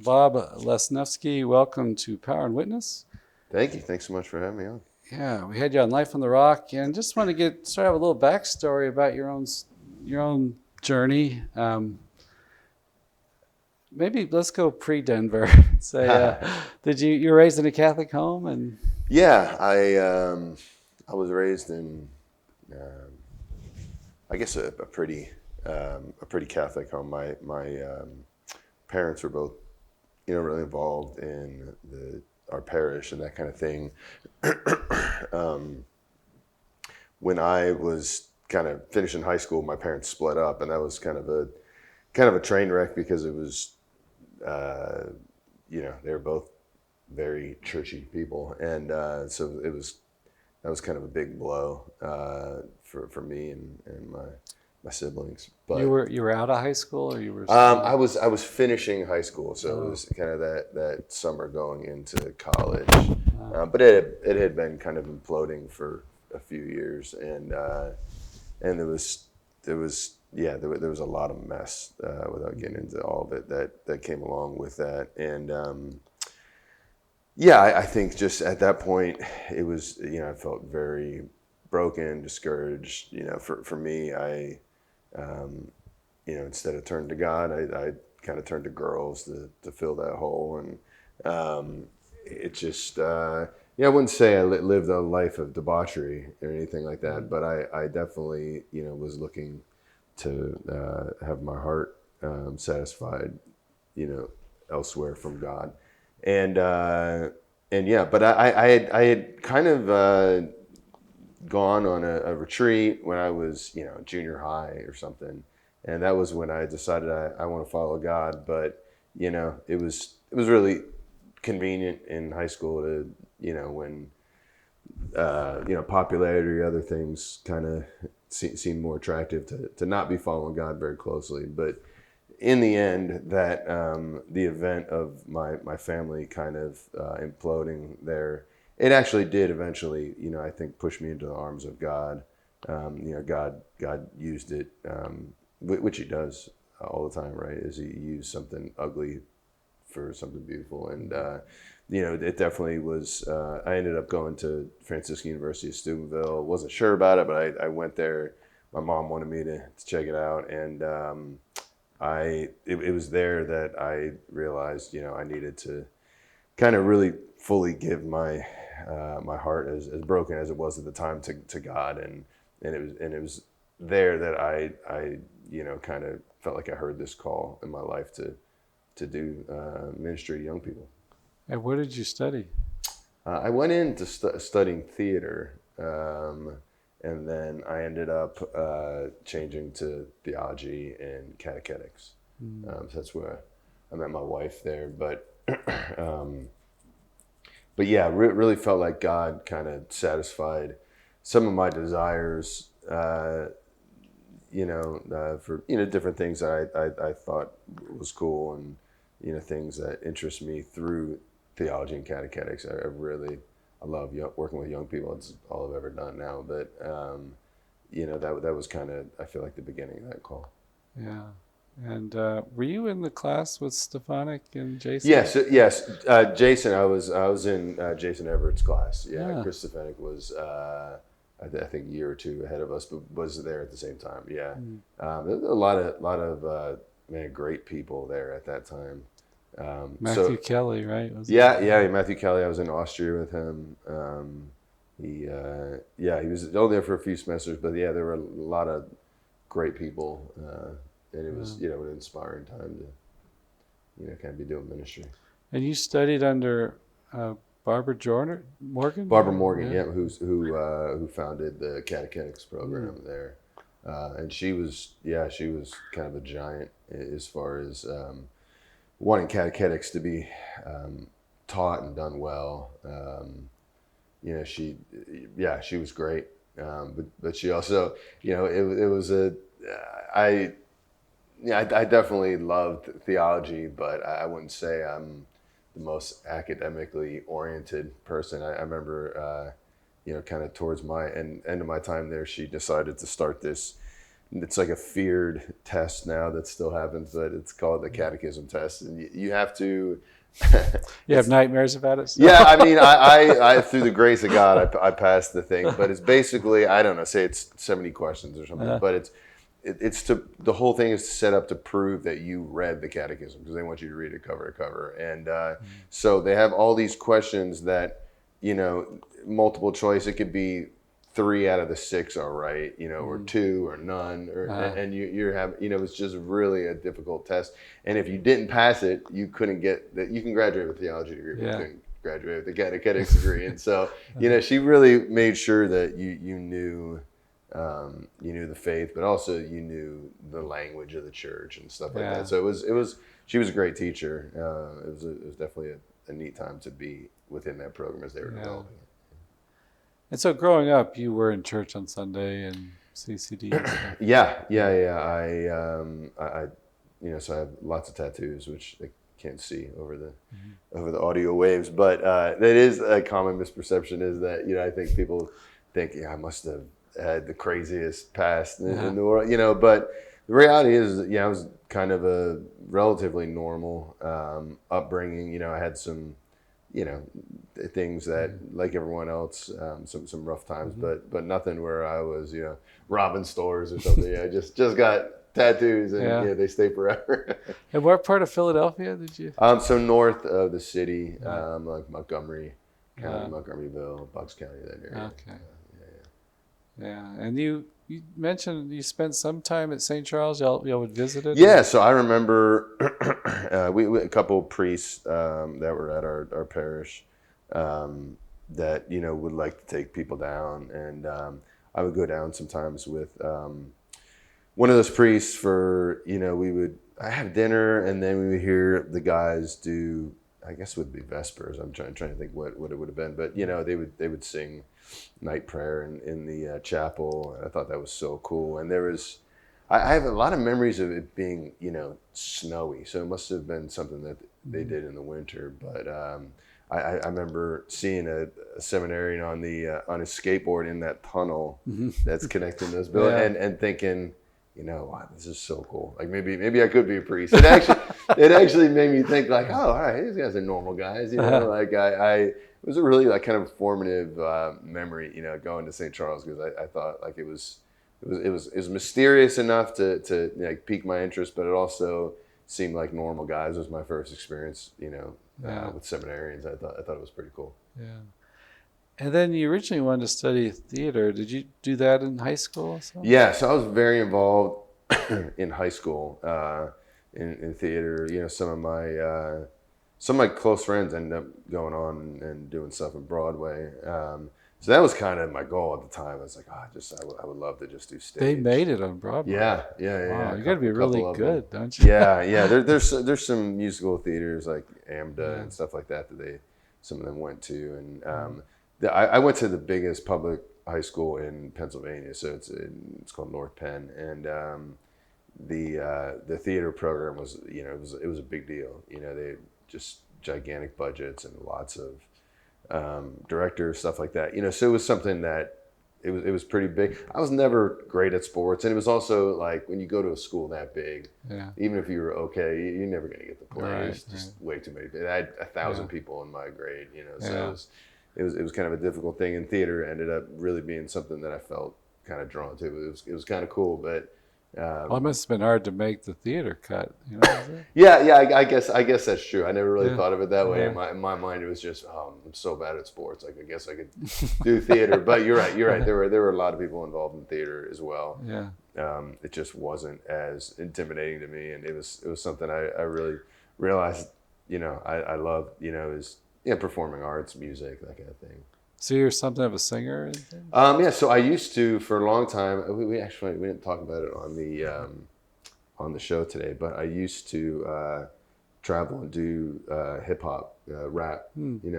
Bob Lesnefsky. Welcome to Power and Witness. Thank you. Thanks so much for having me on. Yeah, we had you on Life on the Rock, and just want to start with a little backstory about your own journey. Maybe let's go pre-Denver. Say, did you were raised in a Catholic home, and Yeah, I was raised in, um, I guess a pretty Catholic home. My parents were both really involved in the our parish and that kind of thing. um, when I was kind of finishing high school, my parents split up, and that was kind of a train wreck because it was uh, they were both very churchy people, and so that was kind of a big blow for me and my siblings. you But were you were out of high school, or you were still? I was finishing high school, so it Oh, was kind of that summer going into college. uh, But it had been kind of imploding for a few years, and there was a lot of mess without getting into all of it that came along with that, and yeah, I think just at that point it was I felt very broken, discouraged. For me, I instead of turning to God, I kind of turned to girls to fill that hole, and it just I wouldn't say I lived a life of debauchery or anything like that, but I definitely was looking to have my heart satisfied, you know, elsewhere from God, and yeah, but I had kind of gone on a retreat when I was junior high or something, and that was when I decided I want to follow God. But it was really convenient in high school to when popularity or other things kind of seemed more attractive to not be following God very closely. But in the end, that the event of my family kind of imploding there, it actually did eventually, I think, push me into the arms of God. God used it, which He does all the time, right? Is He used something ugly for something beautiful, and it definitely was. I ended up going to Franciscan University of Steubenville. Wasn't sure about it, but I went there. My mom wanted me to check it out, and it was there that I realized I needed to kind of really fully give my heart, as broken as it was at the time, to God, and it was there that I kind of felt like I heard this call in my life to do ministry to young people. and what did you study? I went into studying theater, and then I ended up changing to theology and catechetics. Mm. So that's where I met my wife there. Um, but yeah, really felt like God kind of satisfied some of my desires, for different things that I thought was cool, and things that interest me through theology and catechetics. I love working with young people. It's all I've ever done now, but that was kind of, I feel like, the beginning of that call. Yeah. And were you in the class with Stefanik and Jason? Yes, yes. Jason, I was in Jason Everett's class. Yeah, Yeah. Chris Stefanik was I think a year or two ahead of us, but was there at the same time. Yeah, Mm. there was a lot of man, great people there at that time. Matthew So Kelly, right? Was it? yeah, Matthew Kelly. I was in Austria with him. He was only there for a few semesters, but yeah, there were a lot of great people, and it Yeah. was an inspiring time to kind of be doing ministry. And you studied under Barbara Jordan Morgan? Barbara Morgan, Yeah. yeah, who founded the catechetics Mm. program there, and she was kind of a giant as far as wanting catechetics to be taught and done well. She, yeah, she was great, but she also, it was I yeah, I definitely loved theology, but I wouldn't say I'm the most academically oriented person. I remember, kind of towards my end of my time there, she decided to start this it's like a feared test now that still happens, but it's called the catechism test, and you have to. You have nightmares about it still? Yeah, I mean, I through the grace of God, I passed the thing, but it's basically, I don't know, say it's 70 questions or something, but the whole thing is set up to prove that you read the catechism, because they want you to read it cover to cover, and so they have all these questions that, multiple choice. It could be 3 out of the 6 are right, or 2 or none, and you're having, it's just really a difficult test. And if you didn't pass it, you couldn't get that. You can graduate with a theology degree, but you couldn't graduate with a catechetics degree. And so, she really made sure that you knew, you knew the faith, but also you knew the language of the church and stuff like that. So she was a great teacher. It was definitely a neat time to be within that program as they were developing it. And so growing up, you were in church on Sunday and CCD and stuff. Yeah. I so I have lots of tattoos, which I can't see over the audio waves, but that is a common misperception, is that, I think people think, I must have had the craziest past in the world, but the reality is, I was kind of a relatively normal upbringing. I had some, things that, like everyone else, some rough times, but nothing where I was, robbing stores or something. I just got tattoos, and they stay forever. And what part of Philadelphia did you? So north of the city, like Montgomery County, Montgomeryville, Bucks County, that area. Okay. Yeah, and you mentioned you spent some time at St. Charles. Y'all would visit it? Yeah, so I remember we a couple of priests that were at our parish that would like to take people down, and I would go down sometimes with one of those priests for I have dinner, and then we would hear the guys do, I guess it would be Vespers. I'm trying to think what it would have been, but they would sing night prayer in the chapel. I thought that was so cool. And there was, I have a lot of memories of it being, snowy. So it must have been something that they did in the winter. But I remember seeing a seminarian on his skateboard in that tunnel that's connecting those buildings, and thinking, wow, this is so cool. Like maybe I could be a priest. It actually made me think, like, oh, all right, these guys are normal guys. Like it was a really kind of formative memory, going to St. Charles, because I thought like it was mysterious enough to pique my interest, but it also seemed like normal guys. It was my first experience, with seminarians. I thought it was pretty cool. Yeah. And then you originally wanted to study theater. Did you do that in high school? Yeah, so I was very involved in high school in theater. Some of my close friends ended up going on and doing stuff in Broadway. So that was kind of my goal at the time. I was like, I would love to just do stage. They made it on Broadway. Yeah. Wow, you got to be really good, don't you? Yeah. There's some musical theaters like AMDA and stuff like that some of them went to, and I went to the biggest public high school in Pennsylvania, so it's called North Penn, and the theater program was it was a big deal. They just gigantic budgets and lots of directors, stuff like that. So it was something that it was pretty big. I was never great at sports, and it was also like when you go to a school that big, even if you were okay, you're never going to get the plays. Just way too many. I had 1,000 people in my grade, so it was kind of a difficult thing. And theater ended up really being something that I felt kind of drawn to. It was kind of cool, but. Well, it must have been hard to make the theater cut, Yeah. I guess that's true. I never really thought of it that way. In my mind, it was just, I'm so bad at sports. Like, I guess I could do theater. But you're right. There were a lot of people involved in theater as well. Yeah. It just wasn't as intimidating to me, and it was something I really realized. I love. Is performing arts, music, that kind of thing. So you're something of a singer? Yeah. So I used to, for a long time. We didn't talk about it on the show today, but I used to travel and do hip hop, rap.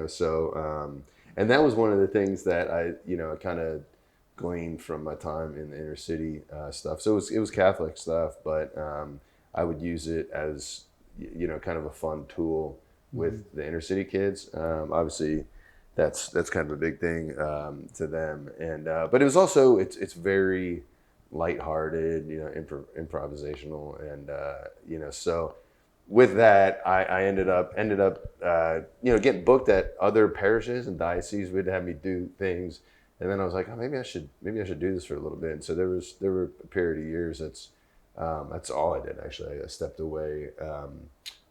So and that was one of the things that I kind of gleaned from my time in the inner city stuff. So it was Catholic stuff, but I would use it as kind of a fun tool with the inner city kids. Obviously. That's kind of a big thing to them, and but it was also it's very lighthearted, improvisational, and so with that, I ended up getting booked at other parishes and dioceses. Would have me do things, and then I was like, oh, maybe I should do this for a little bit. And so there were a period of years that's all I did actually. I stepped away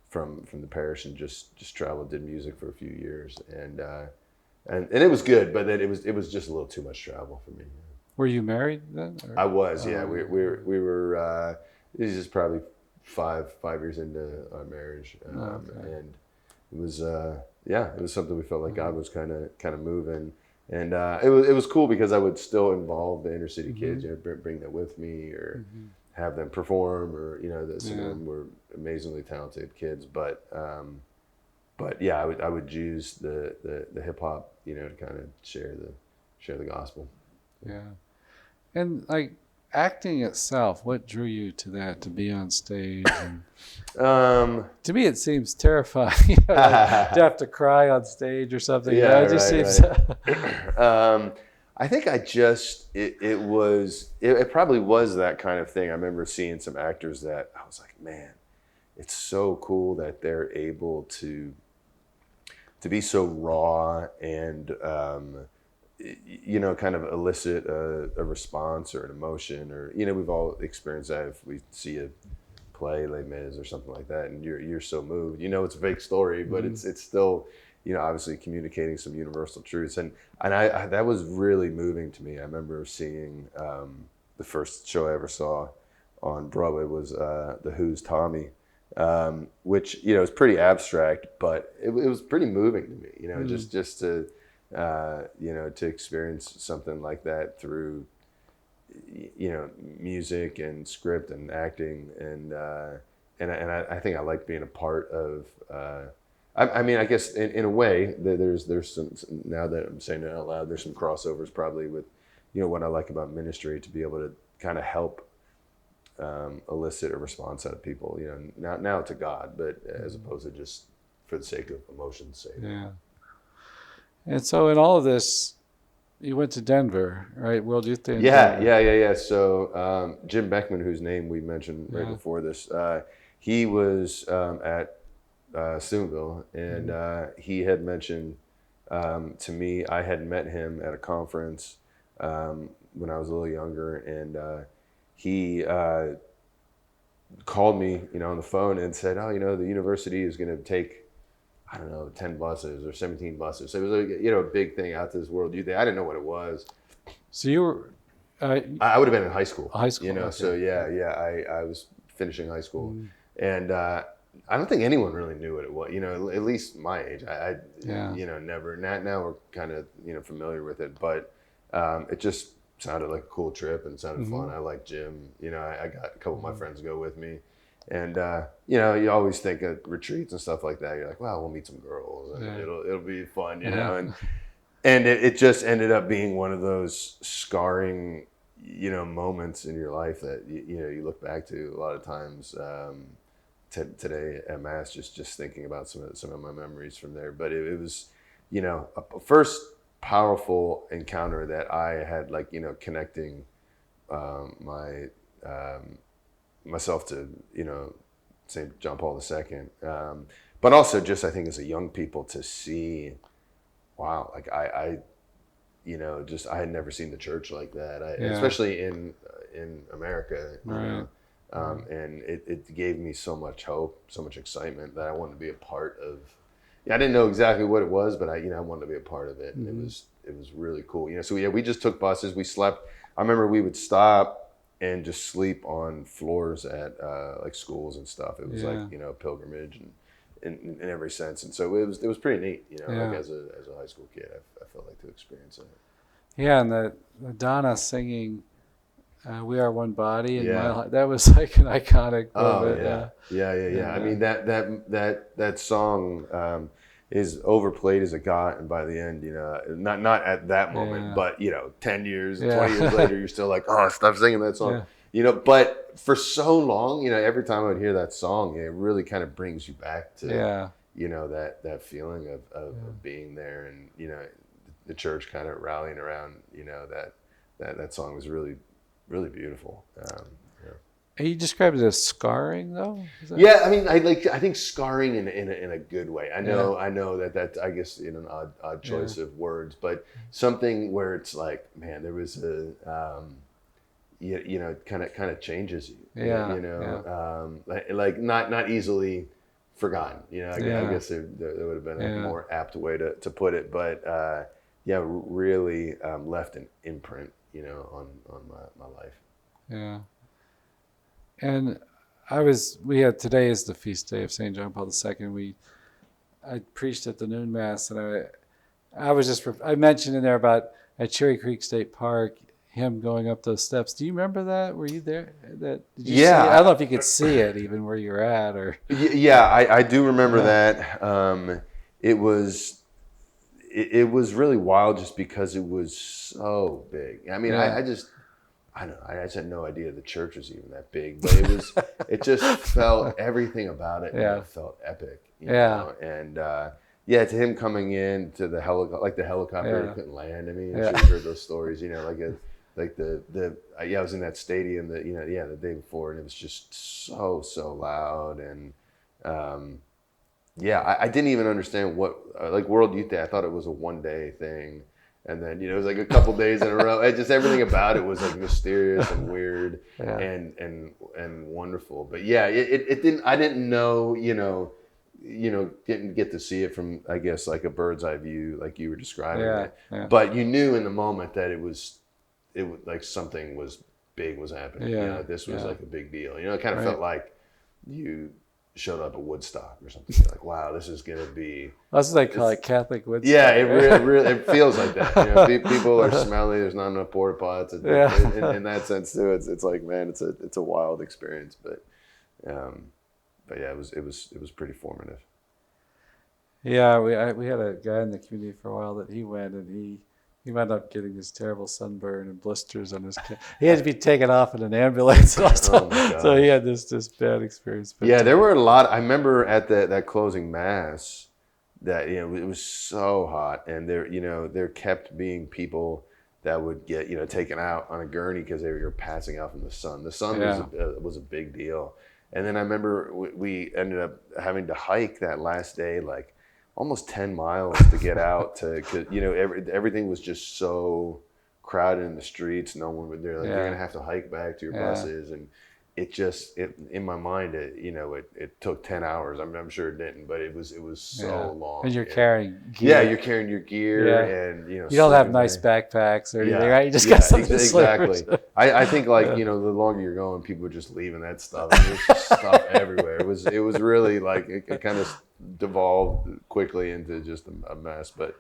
from the parish and just traveled, did music for a few years, and it was good, but then it was just a little too much travel for me. Were you married then? Or? I was, yeah. We were. This is probably five years into our marriage, and it was it was something we felt like God was kind of moving, and it was cool because I would still involve the inner city kids, bring them with me or have them perform, or some of them were amazingly talented kids, but yeah, I would use the hip hop, to kind of share the gospel. Yeah. And like acting itself, what drew you to that, to be on stage? And to me, it seems terrifying. To have to cry on stage or something. Yeah, it just seems. I think it probably was that kind of thing. I remember seeing some actors that I was like, man, it's so cool that they're able to be so raw and kind of elicit a response or an emotion, or we've all experienced that if we see a play, Les Mis or something like that, and you're so moved. It's a fake story, but it's still obviously communicating some universal truths, and I that was really moving to me. I remember seeing the first show I ever saw on Broadway was The Who's Tommy, which is pretty abstract, but it was pretty moving to me. Just to to experience something like that through music and script and acting, and I think I like being a part of. I mean, I guess in a way there's some, now that I'm saying it out loud, there's some crossovers probably with what I like about ministry, to be able to kind of help elicit a response out of people. Now to God, but as opposed to just for the sake of emotion's sake. Yeah. And so in all of this, you went to Denver, right? World Youth Day. Yeah. So Jim Beckman, whose name we mentioned right before this, he was at Steubenville, and he had mentioned to me, I had met him at a conference when I was a little younger, and he called me, on the phone and said, "Oh, the university is going to take, I don't know, 10 buses or 17 buses." So it was a big thing out to this World Youth Day. I didn't know what it was. So you were... I would have been in high school. High school. Okay. So I was finishing high school, and I don't think anyone really knew what it was. At least my age. I never. Now we're kind of familiar with it, but it just sounded like a cool trip and sounded fun. I like Jim. I got a couple of my friends to go with me. And you always think of retreats and stuff like that. You're like, well, we'll meet some girls, and it'll be fun, And it just ended up being one of those scarring, moments in your life that you look back to a lot of times. Today at Mass, just thinking about some of my memories from there. But it was, a first powerful encounter that I had, like connecting myself to St. John Paul II, but also just I think as a young people to see, wow, like I had never seen the church like that, especially in America, and it gave me so much hope, so much excitement that I wanted to be a part of. I didn't know exactly what it was, but I wanted to be a part of it, and it was really cool. So we just took buses, we slept. I remember we would stop and just sleep on floors at like schools and stuff. It was like a pilgrimage and in every sense, and so it was pretty neat. Like as a high school kid, I felt like to experience it. Yeah, and the Donna singing "We Are One Body," and that was like an iconic moment. Yeah. I mean that song is overplayed as it got, and by the end, not at that moment, but 10 years, 20 years later, you're still like, oh, stop singing that song. But for so long, every time I would hear that song, it really kind of brings you back to that feeling of being there, and the church kind of rallying around. That song was really really beautiful. And you described it as scarring, though? Yeah, I mean, I think scarring in a good way. I know that I guess an odd choice of words, but something where it's like, man, there was it kind of changes you. Yeah. Like not easily forgotten. I guess there would have been a more apt way to put it, but really left an imprint, on my life. Yeah. And today is the feast day of St. John Paul II. I preached at the noon mass, and I mentioned in there about at Cherry Creek State Park, him going up those steps. Do you remember that? Were you there? Did you see it? I don't know if you could see it even where you're at, or. Yeah, I do remember that. It was really wild just because it was so big. I mean, I just had no idea the church was even that big, but it just felt, everything about it felt epic. You know? And to him coming in to the helicopter couldn't land. I mean, I'm sure you heard those stories, I was in that stadium the day before, and it was just so loud. And I didn't even understand what World Youth Day. I thought it was a one-day thing. And then, it was like a couple days in a row. Everything about it was like mysterious and weird and wonderful. But it didn't. I didn't know. Didn't get to see it from, I guess, like a bird's eye view, like you were describing it. Yeah. But you knew in the moment that it was like something big was happening. Yeah. This was like a big deal. It kind of felt like you showed up at Woodstock or something. You're like, wow, this is going to be... That's what they call it, Catholic Woodstock. Yeah, it really it feels like that. People are smelly. There's not enough porta pots. In that sense too, it's like, man, it's a wild experience. But it was pretty formative. Yeah, we had a guy in the community for a while that he went, and he wound up getting this terrible sunburn and blisters on his. He had to be taken off in an ambulance. So he had this bad experience. But there were a lot. I remember at that closing mass that it was so hot, and there kept being people that would get taken out on a gurney because they were passing out from the sun. The sun was a big deal. And then I remember we ended up having to hike that last day, like almost 10 miles to get out cause everything was just so crowded in the streets. No one would there. Like, you're going to have to hike back to your buses. And it in my mind, it took 10 hours. I'm sure it didn't, but it was so long. And you're carrying gear. Yeah, you're carrying your gear and, you don't have nice backpacks or anything, right? You just got something exactly. I think the longer you're going, people are just leaving that stuff. And there's just stuff everywhere. It was really like, it kind of devolved quickly into just a mess. But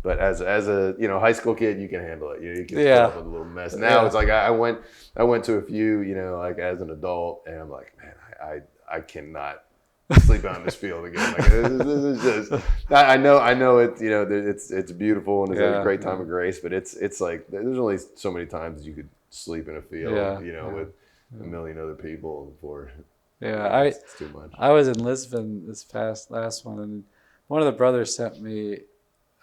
as a high school kid, you can handle it. You can put up with a little mess. Now it's like I went to a few, like as an adult, and I'm like, man, I cannot sleep out in this field again. Like this is just. I know it. It's beautiful and it's a great time of grace, but it's like there's only so many times you could sleep in a field, with a million other people before. Yeah, it's too much. I was in Lisbon this last one, and one of the brothers sent me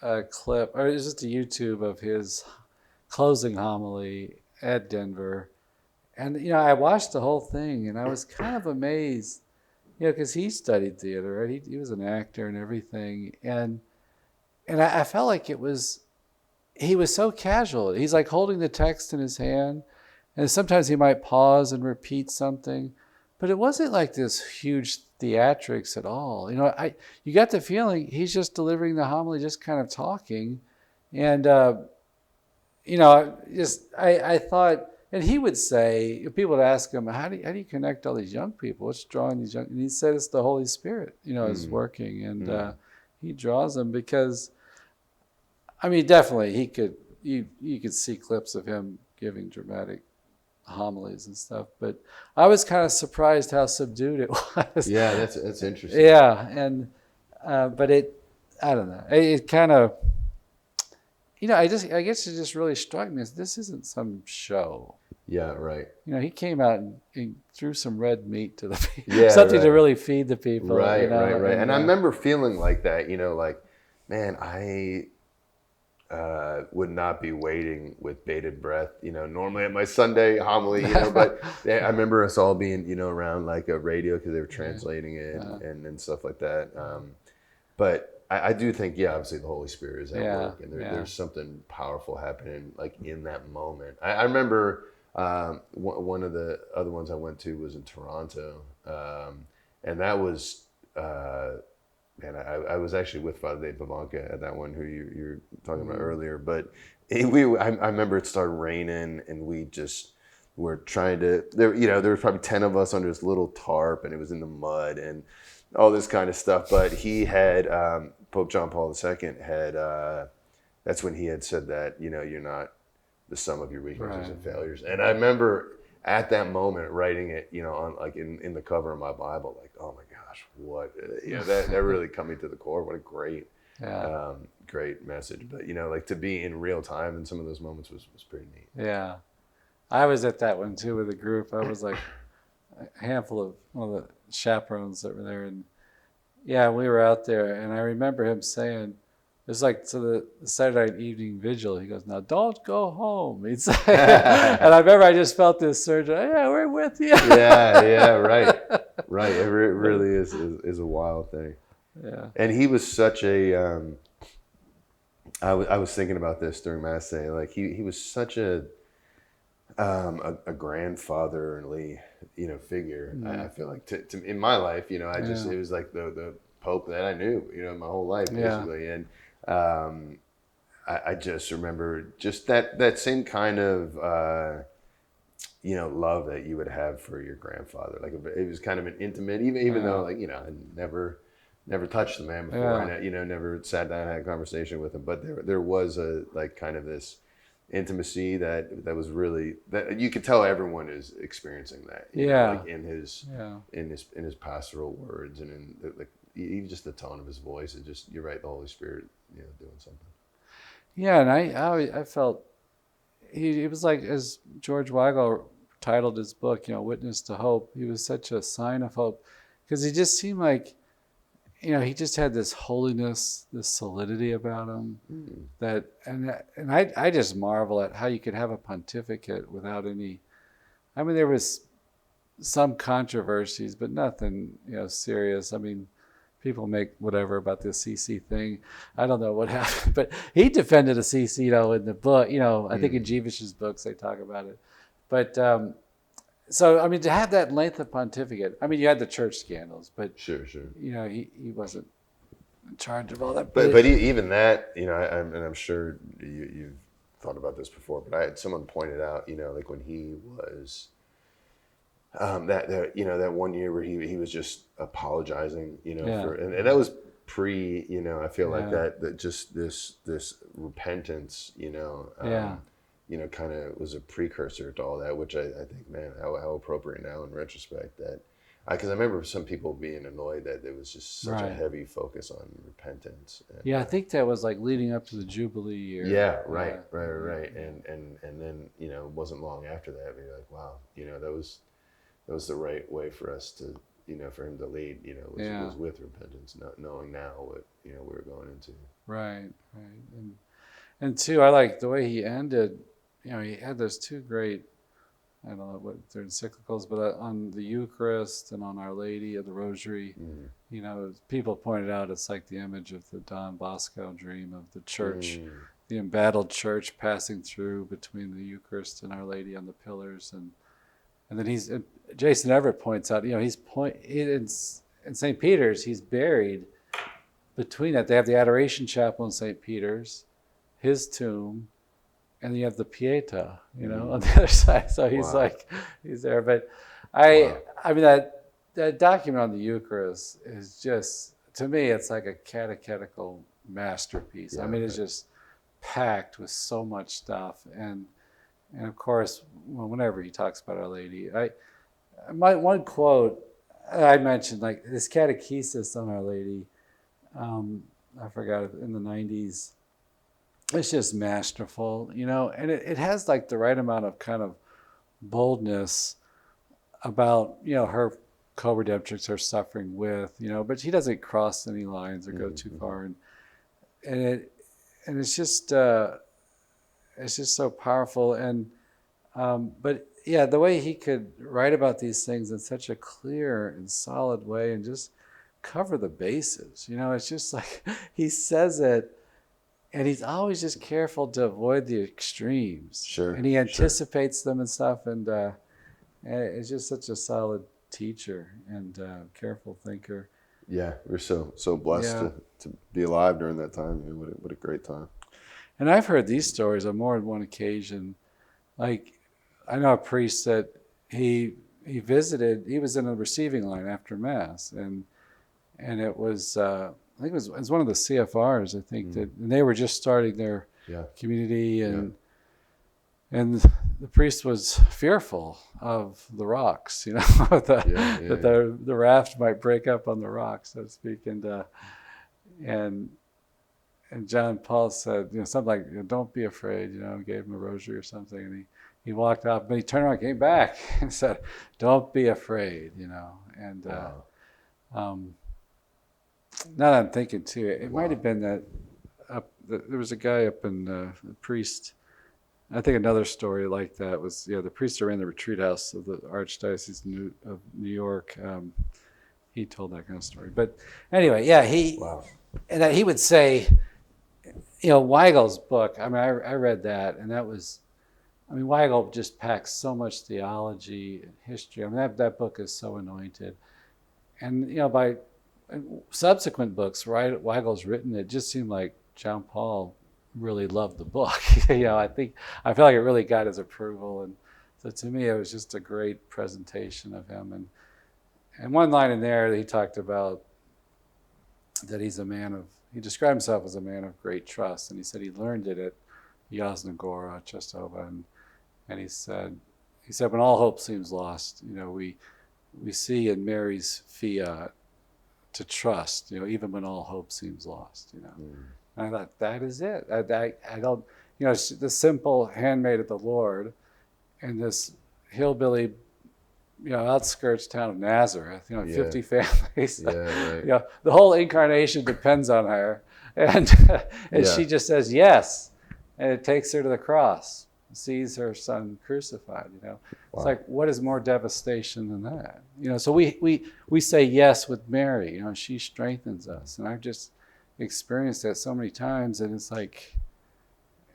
a clip, or it was just a YouTube of his closing homily at Denver. And, I watched the whole thing, and I was kind of amazed, because he studied theater, right? He was an actor and everything. And I felt like he was so casual. He's like holding the text in his hand, and sometimes he might pause and repeat something. But it wasn't like this huge theatrics at all. You got the feeling he's just delivering the homily, just kind of talking. And, I thought, and he would say, people would ask him, how do you connect all these young people? What's drawing these young? And he said it's the Holy Spirit, is working. And he draws them because, definitely you could see clips of him giving dramatic homilies and stuff, but I was kind of surprised how subdued it was. Yeah, that's interesting. Yeah, and but I don't know. It kind of, I guess it just really struck me as this isn't some show. Yeah, right. He came out and threw some red meat to the people, something to really feed the people. Right, right. And I remember feeling like that. Like, man, would not be waiting with bated breath, normally at my Sunday homily, but I remember us all being, around like a radio because they were translating it and stuff like that. But I do think, obviously the Holy Spirit is at work, and there's something powerful happening like in that moment. I remember one of the other ones I went to was in Toronto, and that was, and I was actually with Father Dave Bavanka at that one who you're talking about earlier. But I remember it started raining, and we just were trying to. There were probably 10 of us under this little tarp, and it was in the mud and all this kind of stuff. But he had Pope John Paul II had. That's when he had said that you're not the sum of your weaknesses and failures. And I remember at that moment writing it, on like in the cover of my Bible, like, oh my gosh, what, that really cut me to the core. What a great, great message. But like to be in real time in some of those moments was pretty neat. Yeah, I was at that one too with a group. I was like a handful of one of the chaperones that were there, and we were out there, and I remember him saying, it's like to the Saturday night evening vigil. He goes, "Now don't go home." He'd say, and I remember I just felt this surge. Yeah, we're with you. Right. It really is a wild thing. Yeah. And he was such a. I was thinking about this during Mass today. Like he was such a grandfatherly figure. I feel like to in my life, it was like the Pope that I knew, my whole life basically, and. I just remember just that same kind of love that you would have for your grandfather. Like it was kind of an intimate, even though like I never touched the man before, and never sat down and had a conversation with him. But there was a like kind of this intimacy that was really that you could tell everyone is experiencing that. Like in his pastoral words and in even just the tone of his voice. It just you're right, the Holy Spirit. Doing something. Yeah, and I felt he was like, as George Weigel titled his book, Witness to Hope. He was such a sign of hope because he just seemed like, he just had this holiness, this solidity about him that, and I just marvel at how you could have a pontificate without any. I mean, there was some controversies, but nothing, serious. I mean. People make whatever about this CC thing. I don't know what happened, but he defended a CC, in the book. I think in Jevish's books they talk about it. But so I mean, to have that length of pontificate. I mean, you had the church scandals, but sure. He wasn't in charge of all that. But even that, I'm sure you've thought about this before. But I had someone pointed out, like when he was. That 1 year where he was just apologizing, for, and that was pre, I feel like that just this repentance, kind of was a precursor to all that, which I think, man, how appropriate now in retrospect that, because I remember some people being annoyed that there was just such a heavy focus on repentance. And, I think that was like leading up to the Jubilee year. Yeah, right. And then, it wasn't long after that, we were like, wow, that was the right way for us to, for him to lead, was with repentance, not knowing now what, we were going into. Right. And two, I like the way he ended, he had those two great, I don't know what they're encyclicals, but on the Eucharist and on Our Lady of the Rosary, people pointed out it's like the image of the Don Bosco dream of the church, the embattled church passing through between the Eucharist and Our Lady on the pillars, and then Jason Everett points out, in St. Peter's, he's buried between that. They have the Adoration Chapel in St. Peter's, his tomb, and you have the Pietà, on the other side. So he's he's there. But I mean, that document on the Eucharist is just, to me, it's like a catechetical masterpiece. Yeah, I mean, it's just packed with so much stuff. And of course, whenever he talks about Our Lady, my one quote I mentioned, like this catechesis on Our Lady, I forgot it, in the 90s. It's just masterful, and it has like the right amount of kind of boldness about, her co-redemptrix are suffering with, but she doesn't cross any lines or go too far. And it's just so powerful. And but yeah, the way he could write about these things in such a clear and solid way and just cover the bases, it's just like he says it, and he's always just careful to avoid the extremes. Sure. And he anticipates them and stuff, and it's just such a solid teacher and careful thinker. Yeah, we're so blessed to be alive during that time. What a great time. And I've heard these stories on more than one occasion. Like, I know a priest that he visited. He was in the receiving line after Mass, and it was I think it was one of the CFRs. I think and they were just starting their community, and the priest was fearful of the rocks, that the raft might break up on the rocks, so to speak, and John Paul said, something like, "Don't be afraid," gave him a rosary or something, and he walked off, but he turned around, came back, and said, "Don't be afraid," and now that I'm thinking too, it might have been that there was a guy up in the priest. I think another story like that was the priest who ran the retreat house of the Archdiocese of New York. He told that kind of story, but anyway, and he would say, Weigel's book. I mean, I read that, and that was, Weigel just packs so much theology and history. I mean, that book is so anointed, and by subsequent books, Weigel's written, it just seemed like John Paul really loved the book. I feel like it really got his approval, and so to me, it was just a great presentation of him. And one line in there, he talked about that he described himself as a man of great trust, and he said he learned it at Yasna Gora, Chestova, and he said when all hope seems lost, we see in Mary's fiat to trust, even when all hope seems lost, And I thought, that is it. I don't, the simple handmaid of the Lord in this hillbilly, outskirts town of Nazareth, 50 families. The whole incarnation depends on her. And she just says yes. And it takes her to the cross, sees her son crucified, It's like, what is more devastation than that? So we say yes with Mary, she strengthens us. And I've just experienced that so many times, and it's like,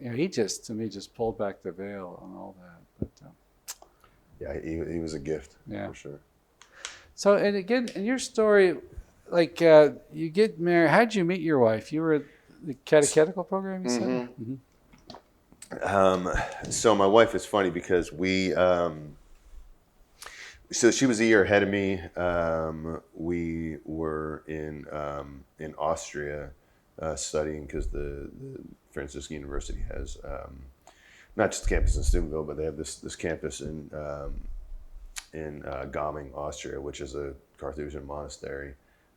he just, to me, just pulled back the veil on all that. But he was a gift, for sure. So, and again, in your story, like, you get married. How did you meet your wife? You were at the catechetical program, you said? So my wife is funny because so she was a year ahead of me. We were in Austria studying, because the Franciscan University has not just a campus in Steubenville, but they have this campus in Gaming, Austria, which is a Carthusian monastery.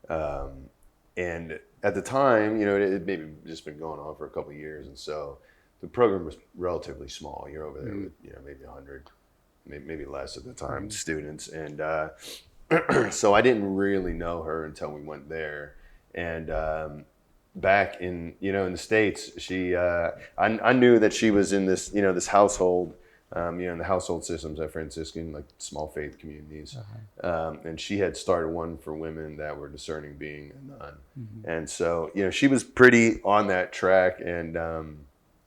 And at the time, it had maybe just been going on for a couple of years, and so the program was relatively small. You're over there with maybe 100, maybe less at the time, students, and so I didn't really know her until we went there. And back in in the States, I knew that she was in this this household, in the household systems at Franciscan, like small faith communities, and she had started one for women that were discerning, being a nun, and so she was pretty on that track. And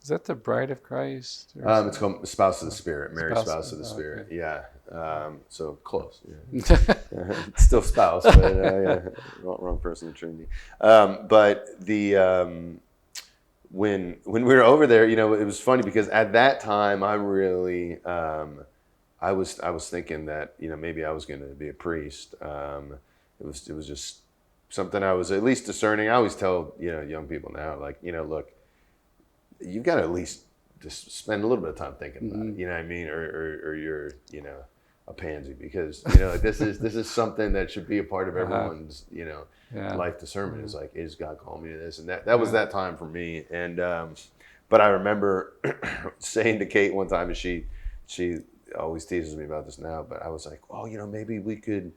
is that the Bride of Christ? It's called Spouse of the Spirit, Mary Spouse of the Spirit. Okay. Yeah. So close. Yeah. Still spouse, but wrong person in Trinity. But when we were over there, it was funny because at that time I really I was thinking that maybe I was going to be a priest. It was just something I was at least discerning. I always tell young people now, like, look, you've got to at least just spend a little bit of time thinking about it, you know what I mean? Or you're, a pansy, because, this is something that should be a part of everyone's, life discernment. Is like, is God calling me to this? And that was that time for me. And, but I remember saying to Kate one time, and she always teases me about this now, but I was like, oh, maybe we could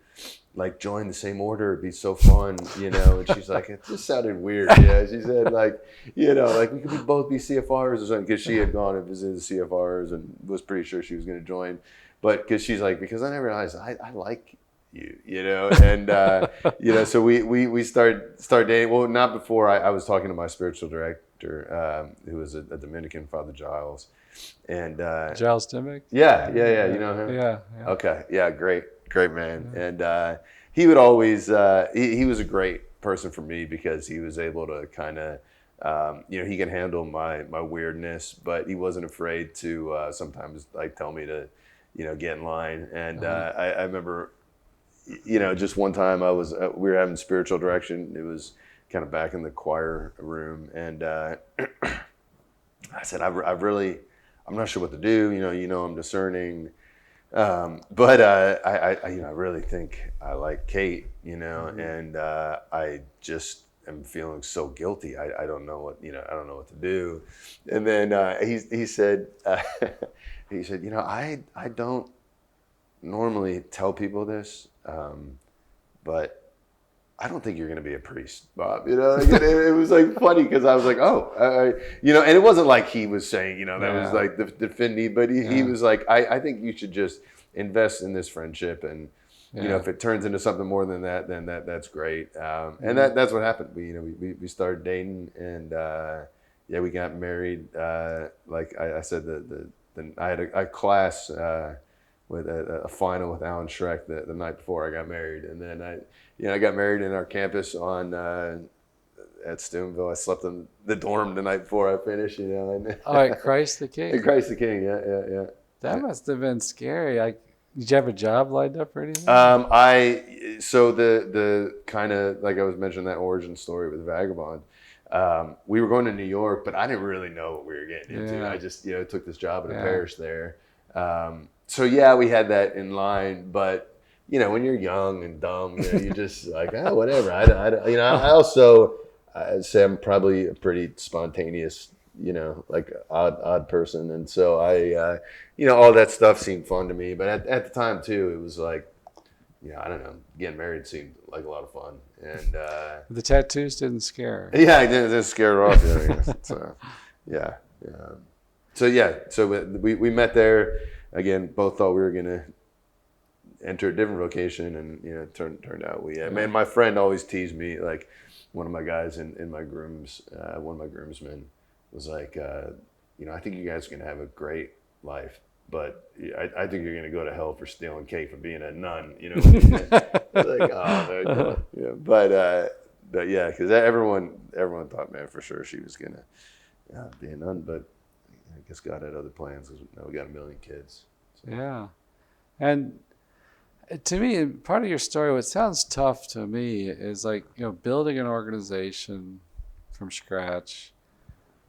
like join the same order. It'd be so fun, And she's like, it just sounded weird. Yeah, she said like, like we could both be CFRs or something, because she had gone and visited the CFRs and was pretty sure she was going to join, but because she's like, because I never realized I like you, and so we start dating. Well, not before I was talking to my spiritual director, who was a Dominican, Father Giles. And Giles Dimmick? Yeah. You know him? Yeah. Okay. Yeah. Great man. Yeah. And he would always he was a great person for me, because he was able to kind of he could handle my weirdness, but he wasn't afraid to sometimes like tell me to get in line. And I remember just one time we were having spiritual direction. It was kind of back in the choir room, and I said, I'm not sure what to do. I'm discerning, but I really think I like Kate. And I just am feeling so guilty. I don't know what I don't know what to do. And then he said I don't normally tell people this, but I don't think you're going to be a priest, Bob. It was like funny, because I was like, oh, and it wasn't like he was saying, that was like defend me, but he was like, I think you should just invest in this friendship, and if it turns into something more than that, then that's great. And that's what happened. We started dating, and we got married. Like I said, I had a class with a final with Alan Schreck the night before I got married, and then I got married in our campus at Steubenville. I slept in the dorm the night before I finished, And, at Christ the King. At Christ the King, yeah. That must have been scary. Did you have a job lined up or anything? So the kind of, like I was mentioning that origin story with Vagabond, we were going to New York, but I didn't really know what we were getting into. Yeah. I just took this job in a parish there. So we had that in line, but when you're young and dumb, you're just like, oh, whatever. I also I'd say I'm probably a pretty spontaneous, like odd person, and so I all that stuff seemed fun to me. But at the time too, it was like, I don't know, getting married seemed like a lot of fun, and the tattoos didn't scare her. Yeah, it didn't scare her off. So So we met there. Again, both thought we were gonna enter a different vocation, and turned out we. Man, my friend always teased me, like one of my guys in my one of my groomsmen was like, I think you guys are gonna have a great life, but I think you're gonna go to hell for stealing cake from being a nun. Like, oh, no. But yeah, because everyone thought, man, for sure she was gonna be a nun, but I guess God had other plans, because now we got 1 million kids. So. Yeah, and to me, part of your story, what sounds tough to me is like, building an organization from scratch,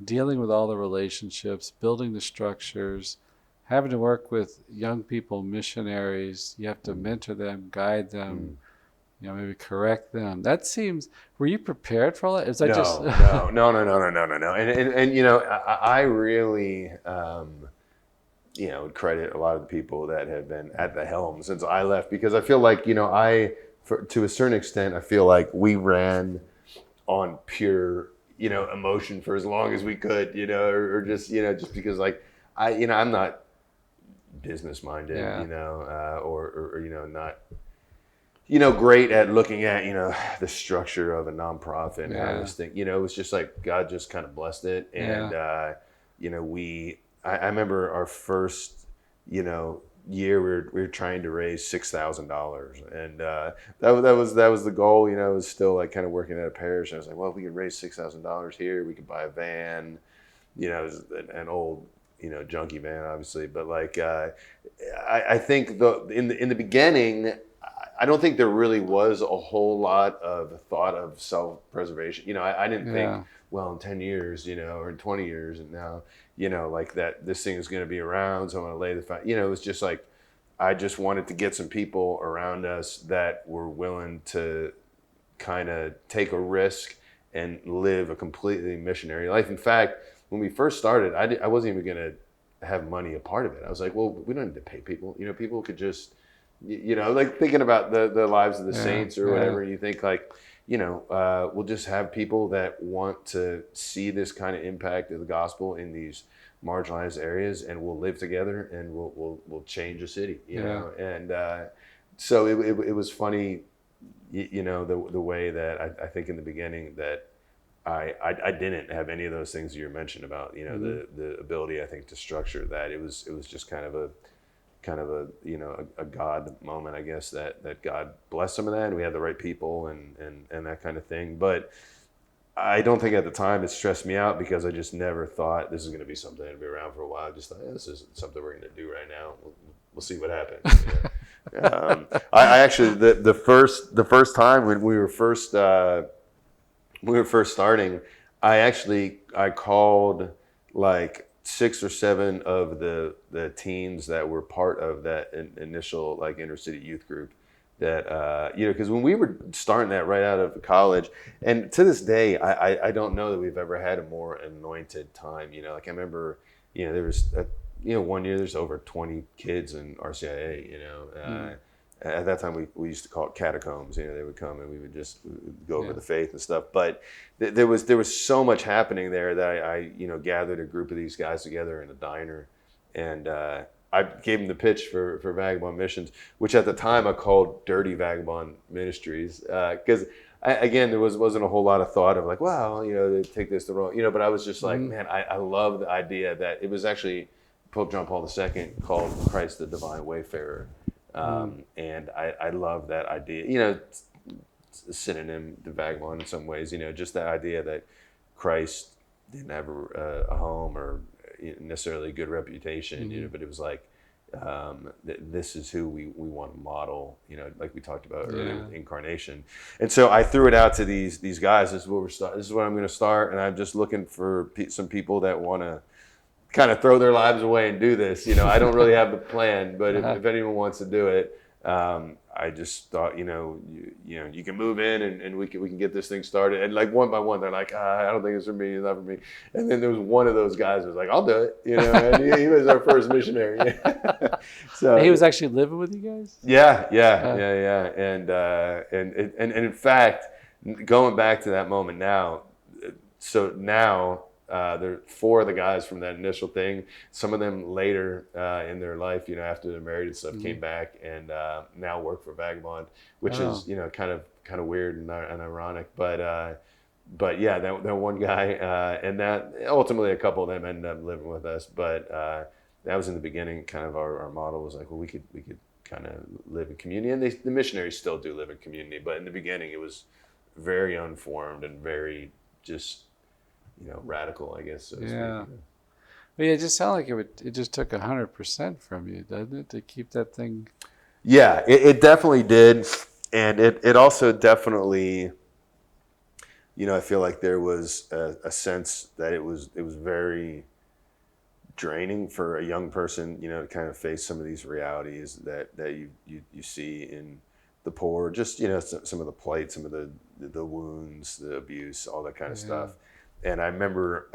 dealing with all the relationships, building the structures, having to work with young people, missionaries. You have to mentor them, guide them, maybe correct them. That seems, were you prepared for all that? Is that No. And I really, would credit a lot of the people that have been at the helm since I left, because I feel like, to a certain extent, I feel like we ran on pure, emotion for as long as we could, or just because like I'm not business minded, or not, great at looking at, the structure of a nonprofit and how this thing, it was just like God just kind of blessed it. And, I remember our first, year we were trying to raise $6,000, and that was the goal. It was still like kind of working at a parish. And I was like, well, if we could raise $6,000 here, we could buy a van. It was an old, junky van, obviously. But like, I think in the beginning, I don't think there really was a whole lot of thought of self-preservation. I didn't think, well, in 10 years, or in 20 years, and now, like that, this thing is going to be around, so I'm going to lay the foundation. It was just like, I just wanted to get some people around us that were willing to kind of take a risk and live a completely missionary life. In fact, when we first started, I wasn't even going to have money a part of it. I was like, well, we don't need to pay people. People could just, like thinking about the lives of the saints or whatever. And you think like, we'll just have people that want to see this kind of impact of the gospel in these marginalized areas, and we'll live together, and we'll change a city, you know. And so it was funny, the way that I think in the beginning that I didn't have any of those things you mentioned about, the ability, I think, to structure that. It was just kind of a God moment, I guess, that God blessed some of that, and we had the right people and that kind of thing. But I don't think at the time it stressed me out, because I just never thought this is going to be something that'll be around for a while. I just thought, this is something we're going to do right now. We'll see what happens. I actually, the first time when we were first starting, I called like 6 or 7 of the teens that were part of that initial like inner city youth group. That because when we were starting that right out of college, and to this day, I don't know that we've ever had a more anointed time. Like I remember, there was one year there's over 20 kids in RCIA. At that time we used to call it catacombs. They would come and we would just go over the faith and stuff. But there was so much happening there that I gathered a group of these guys together in a diner, and I gave them the pitch for Vagabond Missions, which at the time I called Dirty Vagabond Ministries, because again, there wasn't a whole lot of thought of like, wow, they take this the wrong, but I was just like, man, I love the idea that it was actually Pope John Paul II called Christ the Divine Wayfarer. And I love that idea, it's a synonym to vagabond in some ways, just that idea that Christ didn't have a home or necessarily a good reputation, but it was like, this is who we want to model, like we talked about earlier with incarnation. And so I threw it out to these guys. This is what I'm going to start. And I'm just looking for some people that want to kind of throw their lives away and do this. I don't really have the plan, but if anyone wants to do it, I just thought, you can move in and we can get this thing started. And like one by one, they're like, I don't think it's for me. It's not for me. And then there was one of those guys who was like, I'll do it. And he was our first missionary. So he was actually living with you guys? Yeah. And in fact, going back to that moment now, so now, there are 4 of the guys from that initial thing. Some of them later in their life, after they're married and stuff, came back and now work for Vagabond, which is kind of weird and ironic. But yeah, that one guy, and that ultimately a couple of them ended up living with us. But that was in the beginning. Kind of our model was like, well, we could kind of live in community, and the missionaries still do live in community. But in the beginning, it was very unformed and very just radical, I guess, so to speak. But it just sounded like it just took 100% from you, doesn't it, to keep that thing? Yeah, it definitely did. And it also definitely, I feel like there was a sense that it was very draining for a young person, to kind of face some of these realities that you see in the poor, just, some of the plight, some of the wounds, the abuse, all that kind of stuff. And I remember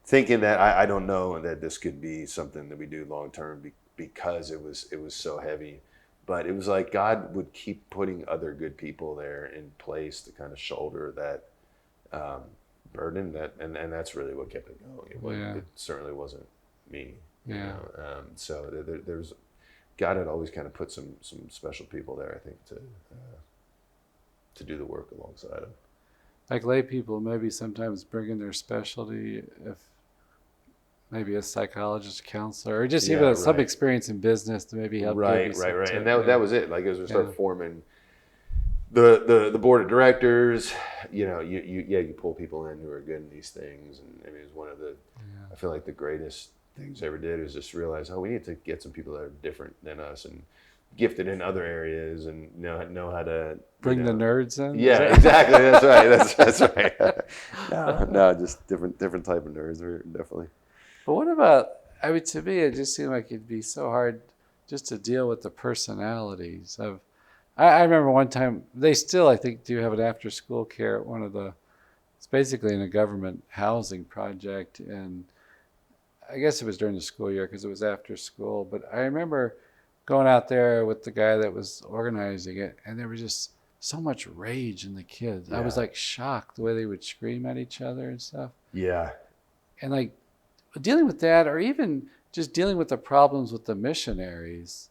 thinking that I don't know that this could be something that we do long term because it was so heavy, but it was like God would keep putting other good people there in place to kind of shoulder that burden, and that's really what kept it going. It certainly wasn't me. So there's God had always kind of put some special people there, I think, to do the work alongside him. Like lay people maybe sometimes bring in their specialty, if maybe a psychologist, counselor, or just even some experience in business to maybe help. Right. And that was it. Like as we start forming the board of directors, you pull people in who are good in these things. And I mean, it's one of the, I feel like the greatest things I ever did is just realize, we need to get some people that are different than us and gifted in other areas and know how to bring the nerds in. Yeah, exactly. That's right. That's right. No, just different type of nerds, definitely. But what about? I mean, to me, it just seemed like it'd be so hard just to deal with the personalities of. I remember one time they still, I think, do have an after-school care at one of the. It's basically in a government housing project, and I guess it was during the school year because it was after school. But I remember going out there with the guy that was organizing it, and there was just so much rage in the kids. I was like shocked the way they would scream at each other and stuff. Yeah. And like dealing with that, or even just dealing with the problems with the missionaries,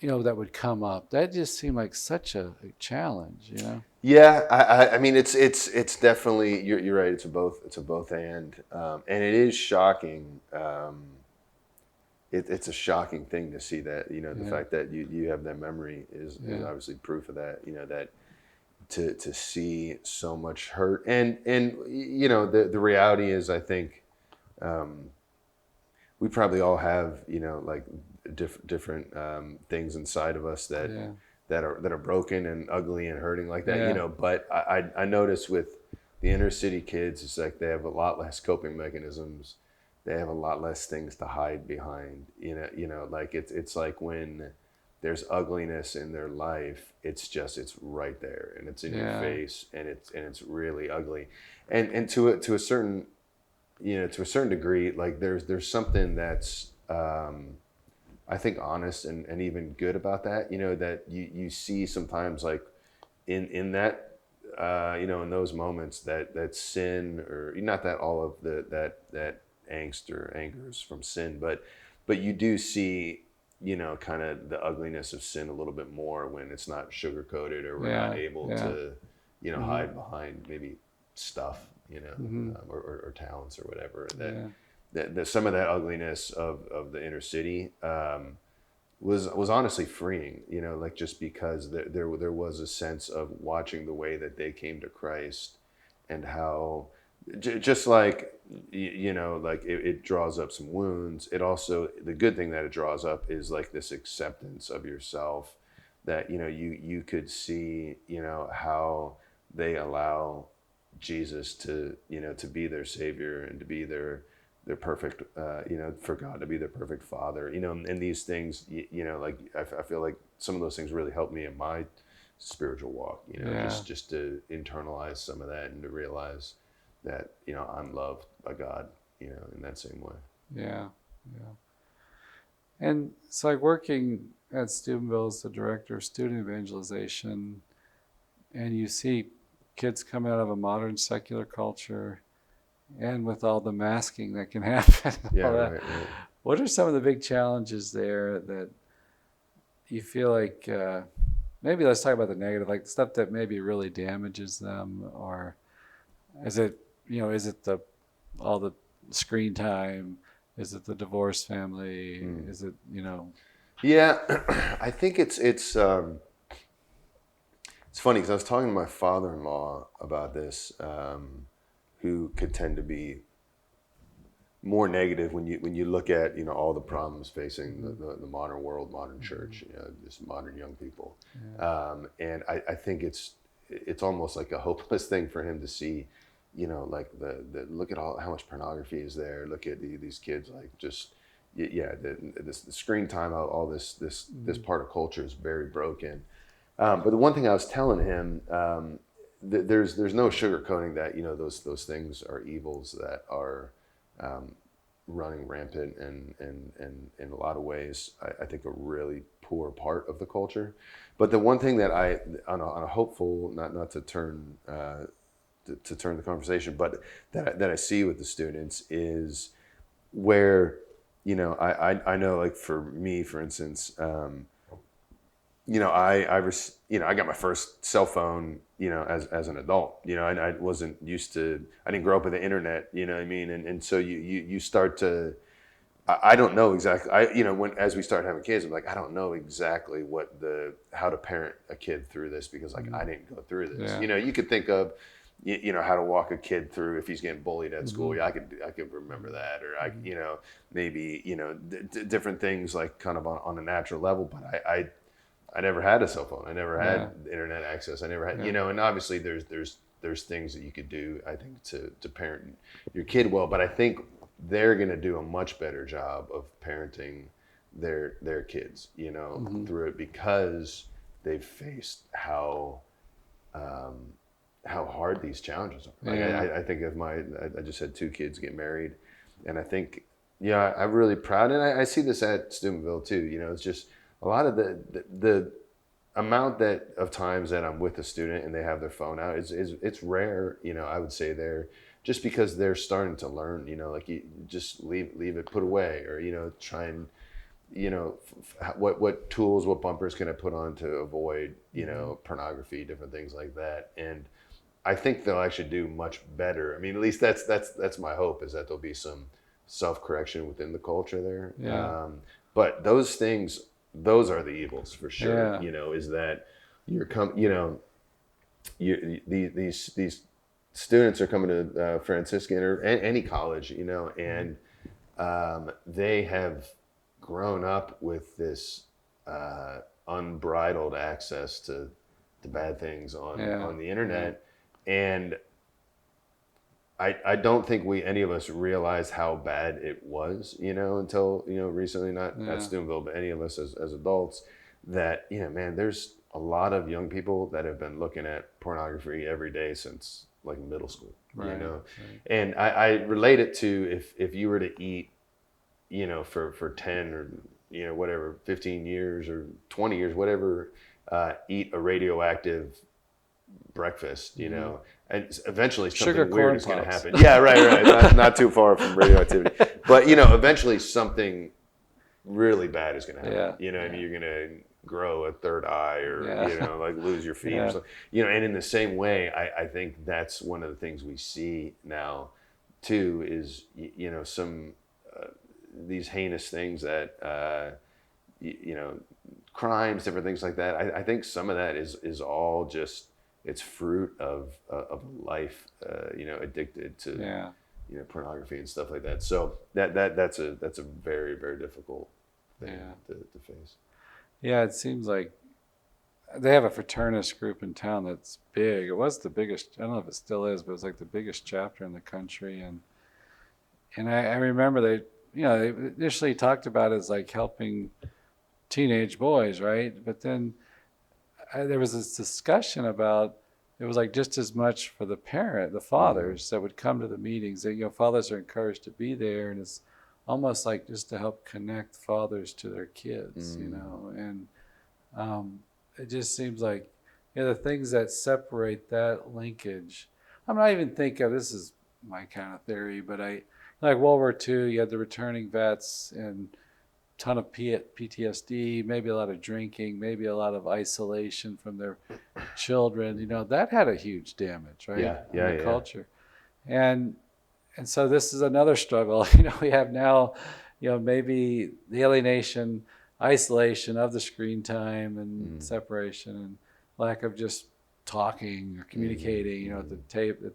that would come up. That just seemed like such a challenge. Yeah, I mean, it's definitely, you're right. It's a both and it is shocking. It's a shocking thing to see that, the fact that you have that memory is obviously proof of that, that to see so much hurt and the reality is, I think, we probably all have, like different things inside of us that are broken and ugly and hurting like that, but I notice with the inner city kids, it's like they have a lot less coping mechanisms. They have a lot less things to hide behind, like it's like when there's ugliness in their life, it's right there and it's in your face and it's really ugly. And to a certain, to a certain degree, like there's something that's, I think, honest and even good about that, that you see sometimes, like in that, in those moments that sin, or not that all of that angst or anger is from sin, but you do see, kind of the ugliness of sin a little bit more when it's not sugar coated, or we're not able to, hide behind maybe stuff, or talents or whatever. That some of that ugliness of the inner city was honestly freeing, like just because there was a sense of watching the way that they came to Christ and how just like, like it draws up some wounds. It also, the good thing that it draws up is like this acceptance of yourself that, you could see, how they allow Jesus to, to be their savior and to be their perfect, for God to be their perfect father, and these things, like I feel like some of those things really helped me in my spiritual walk, just to internalize some of that and to realize that, I'm loved by God, in that same way. Yeah. And it's like working at Steubenville as the director of student evangelization, and you see kids coming out of a modern secular culture, and with all the masking that can happen. Right. What are some of the big challenges there that you feel like, maybe let's talk about the negative, like stuff that maybe really damages them, or is it all the screen time? Is it the divorced family? Is it, Yeah, I think it's funny because I was talking to my father-in-law about this, who could tend to be more negative when you look at, all the problems facing the modern world, modern church, just modern young people. And I think it's almost like a hopeless thing for him to see, like the look at how much pornography is there. Look at these kids, like just, the screen time, all this part of culture is very broken. But the one thing I was telling him, there's no sugarcoating that, those things are evils that are running rampant and in a lot of ways, I think a really poor part of the culture. But the one thing that I, on a hopeful, not to turn to turn the conversation, but that I see with the students is where, I know, like for me, for instance, I got my first cell phone, as an adult, and I wasn't used to, I didn't grow up with the internet, you know what I mean? And so you start to, I don't know exactly, as we start having kids, I'm like, I don't know exactly how to parent a kid through this, because like, I didn't go through this. You could think of, how to walk a kid through if he's getting bullied at school. Yeah, I could remember that, or maybe, different things like kind of on a natural level, but I never had a cell phone. I never had internet access. I never had, and obviously there's things that you could do, I think, to parent your kid well, but I think they're going to do a much better job of parenting their kids, through it, because they've faced how hard these challenges are. Like I think of I just had 2 kids get married, and I think Yeah, I'm really proud, and I see this at Steubenville too. You know, it's just a lot of the amount that of times that I'm with a student and they have their phone out is it's rare. You know, I would say they're just because they're starting to learn. You know, like you just leave it put away, or you know, try and you know what tools, what bumpers can I put on to avoid you know pornography, different things like that, and I think they'll actually do much better. I mean, at least that's my hope, is that there'll be some self-correction within the culture there. Yeah. But those things, those are the evils for sure. Yeah. You know, is that these students are coming to Franciscan or any college, you know, and they have grown up with this unbridled access to bad things on the internet. And I don't think any of us realized how bad it was, you know, until, you know, recently, not at Steubenville, but any of us as adults, that, you know, man, there's a lot of young people that have been looking at pornography every day since like middle school, you know? Right. And I relate it to if you were to eat, you know, for 10 or, you know, whatever, 15 years or 20 years, whatever, eat a radioactive breakfast, you know, and eventually something weird is going to happen. Yeah, right. Not too far from radioactivity, but you know, eventually something really bad is going to happen. You know, I mean, you're going to grow a third eye, or you know, like lose your feet, or something. You know, and in the same way, I think that's one of the things we see now, too, is you know some these heinous things that you know, crimes, different things like that. I think some of that is all just. It's fruit of life, you know, addicted to you know pornography and stuff like that. So that's a very, very difficult thing to face. Yeah, it seems like they have a fraternist group in town that's big. It was the biggest. I don't know if it still is, but it was like the biggest chapter in the country. And I remember they, you know, they initially talked about it as like helping teenage boys, right? But then there was this discussion about it was like just as much for the fathers that would come to the meetings. That, you know, fathers are encouraged to be there, and it's almost like just to help connect fathers to their kids, you know. And it just seems like, you know, the things that separate that linkage. I'm not even thinking, this is my kind of theory, but like World War II, you had the returning vets and ton of PTSD, maybe a lot of drinking, maybe a lot of isolation from their children. You know, that had a huge damage, right? On the culture. And so this is another struggle. You know, we have now, you know, maybe the alienation, isolation of the screen time and separation and lack of just talking or communicating, you know, at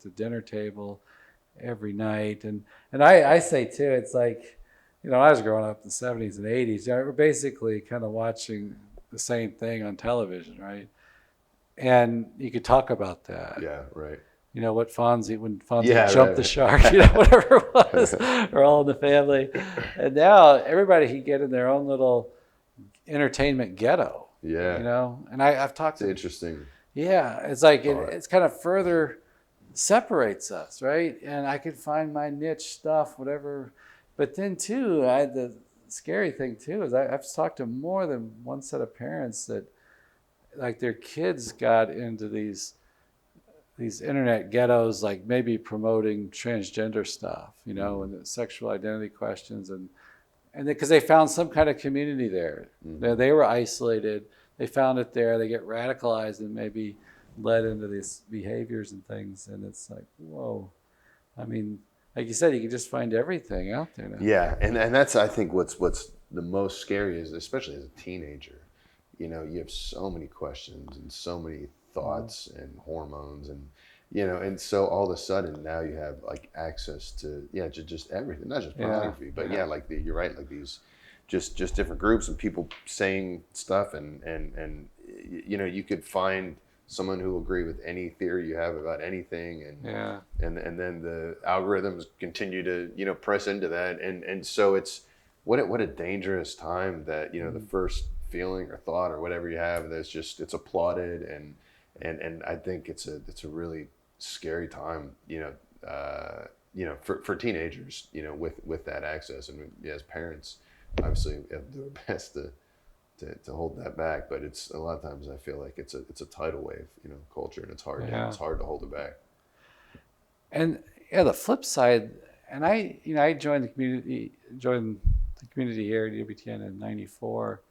the dinner table every night. And I say too, it's like, you know, I was growing up in the 70s and 80s. You know, we're basically kind of watching the same thing on television, right? And you could talk about that. Yeah, right. You know, when Fonzie jumped the shark, you know, whatever it was, or All in the Family. And now everybody can get in their own little entertainment ghetto. Yeah. You know, and I've talked to. Interesting. Yeah, it's like it's kind of further separates us, right? And I could find my niche stuff, whatever. But then too, the scary thing too is I've talked to more than one set of parents that, like, their kids got into these internet ghettos, like maybe promoting transgender stuff, you know, and the sexual identity questions, and because they found some kind of community there. They were isolated. They found it there. They get radicalized and maybe led into these behaviors and things. And it's like, whoa. I mean, like you said, you can just find everything out there now. Yeah, and that's, I think, what's the most scary is, especially as a teenager, you know, you have so many questions and so many thoughts and hormones, and you know, and so all of a sudden now you have like access to just everything, not just pornography, but like you're right, like these just different groups and people saying stuff, and you know, you could find someone who will agree with any theory you have about anything, and then the algorithms continue to, you know, press into that, and so it's what a dangerous time that, you know, the first feeling or thought or whatever you have, it's applauded, and I think it's a really scary time, you know, for teenagers, with that access. And as parents, obviously we have to do our best to hold that back. But it's a lot of times I feel like it's a tidal wave, culture, and it's hard to hold it back. And the flip side, and I joined the community here at EWTN in '94,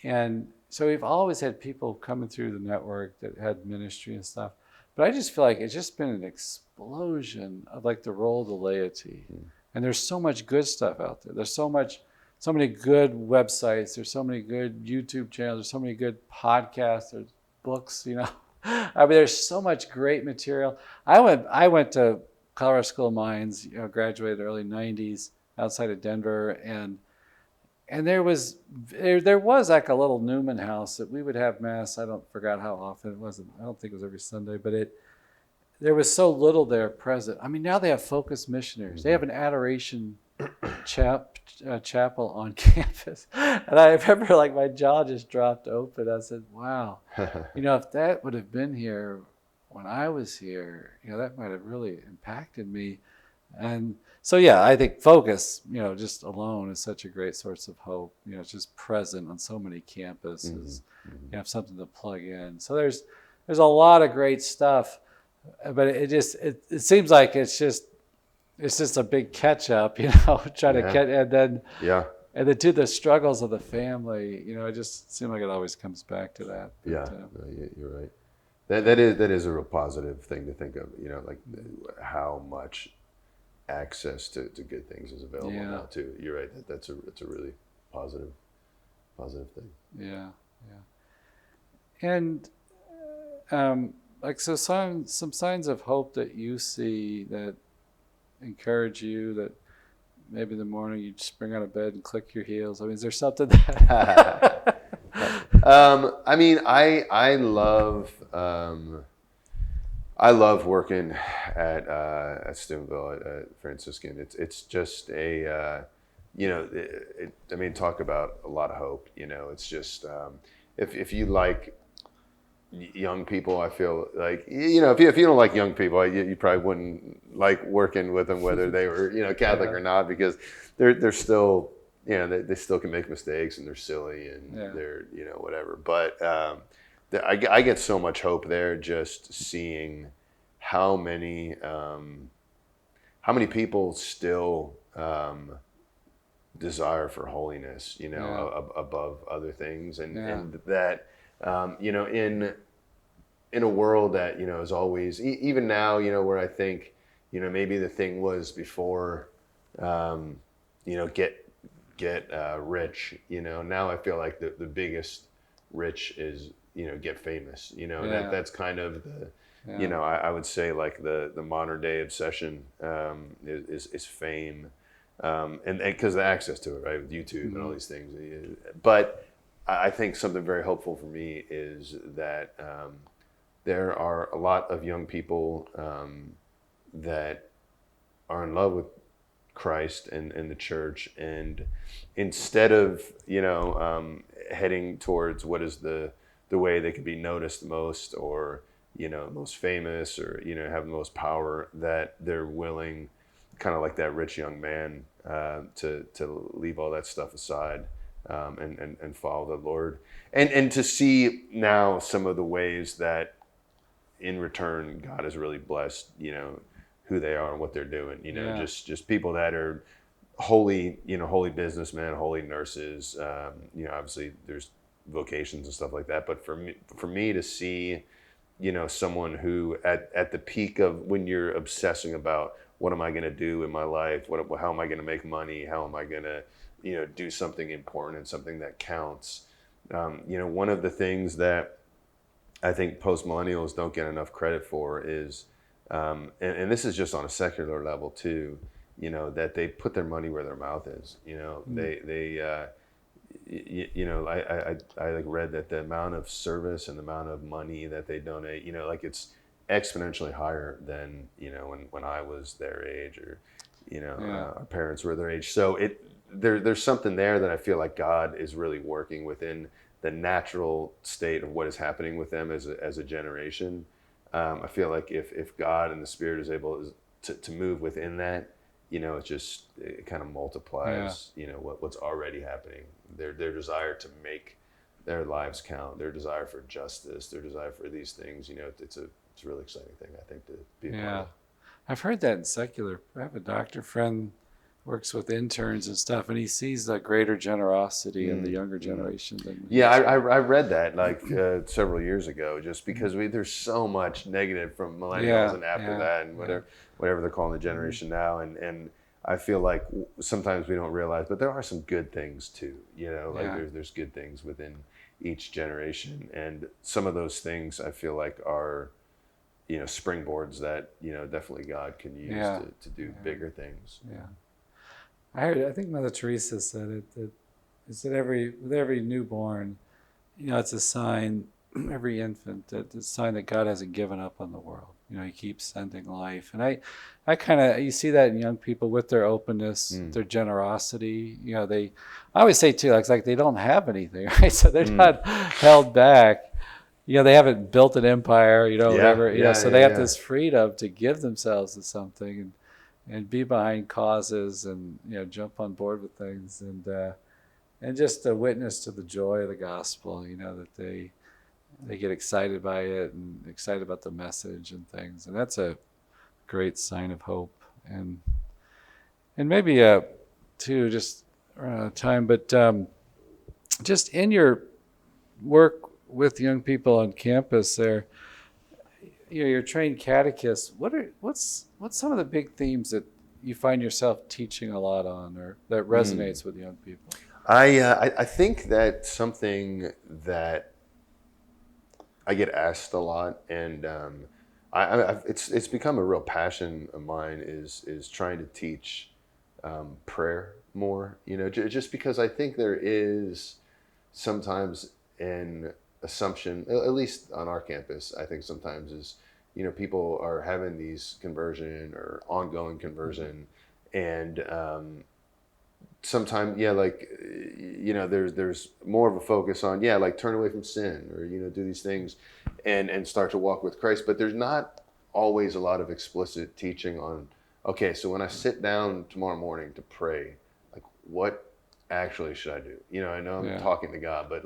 and so we've always had people coming through the network that had ministry and stuff. But I just feel like it's just been an explosion of like the role of the laity. And there's so much good stuff out there. There's so many good websites. There's so many good YouTube channels. There's so many good podcasts. There's books, I mean, there's so much great material. I went to Colorado School of Mines, graduated early '90s outside of Denver, and there was like a little Newman house that we would have mass. I forgot how often it wasn't. I don't think it was every Sunday, but there was so little there present. I mean, now they have focused missionaries. They have an adoration chapel on campus, and I remember like my jaw just dropped open. I said, "Wow, if that would have been here when I was here, that might have really impacted me." And so, I think focus, just alone is such a great source of hope. It's just present on so many campuses. You have something to plug in. So there's a lot of great stuff, but it seems like it's just a big catch up, trying to catch, and then to the struggles of the family. It just seems like it always comes back to that. But, you're right. That is a real positive thing to think of. Like how much access to good things is available now too. You're right. That's a really positive thing. Yeah. And so some signs of hope that you see that encourage you, that maybe in the morning you spring out of bed and click your heels. I mean, is there something that? I mean, I love working at Steubenville at Franciscan. It's just I mean, talk about a lot of hope. It's just if you like young people, I feel like if you don't like young people, you probably wouldn't like working with them, whether they were Catholic or not, because they're still they still can make mistakes and they're silly and they're whatever. But I get so much hope there just seeing how many people still desire for holiness, above other things, and that in a world that is always even now where I think maybe the thing was before get rich, now I feel like the biggest rich is get famous, that's kind of the I would say like the modern day obsession is fame, and because the access to it, right, with YouTube and all these things. But I think something very hopeful for me is that there are a lot of young people that are in love with Christ and the church, and instead of heading towards what is the way they could be noticed most, or most famous, or have the most power, that they're willing, kind of like that rich young man, to leave all that stuff aside, and follow the Lord, and to see now some of the ways that in return God has really blessed who they are and what they're doing, just people that are holy businessmen, holy nurses, obviously there's vocations and stuff like that, but for me to see someone who at the peak of when you're obsessing about what am I going to do in my life, how am I going to make money, how am I going to do something important and something that counts. One of the things that I think post-millennials don't get enough credit for is, and this is just on a secular level too, that they put their money where their mouth is. I like read that the amount of service and the amount of money that they donate, like it's exponentially higher than when I was their age, or our parents were their age. So there's something there that I feel like God is really working within the natural state of what is happening with them as a generation. I feel like if God and the Spirit is able to move within that, it kind of multiplies, what's already happening. Their desire to make their lives count, their desire for justice, their desire for these things, it's a really exciting thing, I think, to be a part of. I've heard that in secular. I have a doctor friend works with interns and stuff, and he sees the greater generosity in the younger generation than I read that several years ago, just because there's so much negative from millennials and after that, and whatever they're calling the generation now, and I feel like sometimes we don't realize, but there are some good things too. There's good things within each generation, and some of those things I feel like are springboards that definitely God can use to do bigger things. I think Mother Teresa said it, that with every newborn, it's a sign, every infant, that it's a sign that God hasn't given up on the world. He keeps sending life. And I kind of, you see that in young people with their openness, their generosity. I always say too, it's like they don't have anything, right? So they're not held back. They haven't built an empire, whatever. So they have this freedom to give themselves to something and be behind causes and jump on board with things and just a witness to the joy of the gospel. That they get excited by it and excited about the message and things, and that's a great sign of hope. And maybe too, just run out of time, but just in your work with young people on campus there, you're trained catechist. What's some of the big themes that you find yourself teaching a lot on, or that resonates with young people? I think that something that I get asked a lot, and it's become a real passion of mine is trying to teach prayer more. Just because I think there is sometimes an assumption, at least on our campus, I think sometimes is, people are having these conversion or ongoing conversion, and sometimes, there's more of a focus on, turn away from sin, or, do these things and start to walk with Christ. But there's not always a lot of explicit teaching on, okay, so when I sit down tomorrow morning to pray, what actually should I do? I know I'm talking to God, but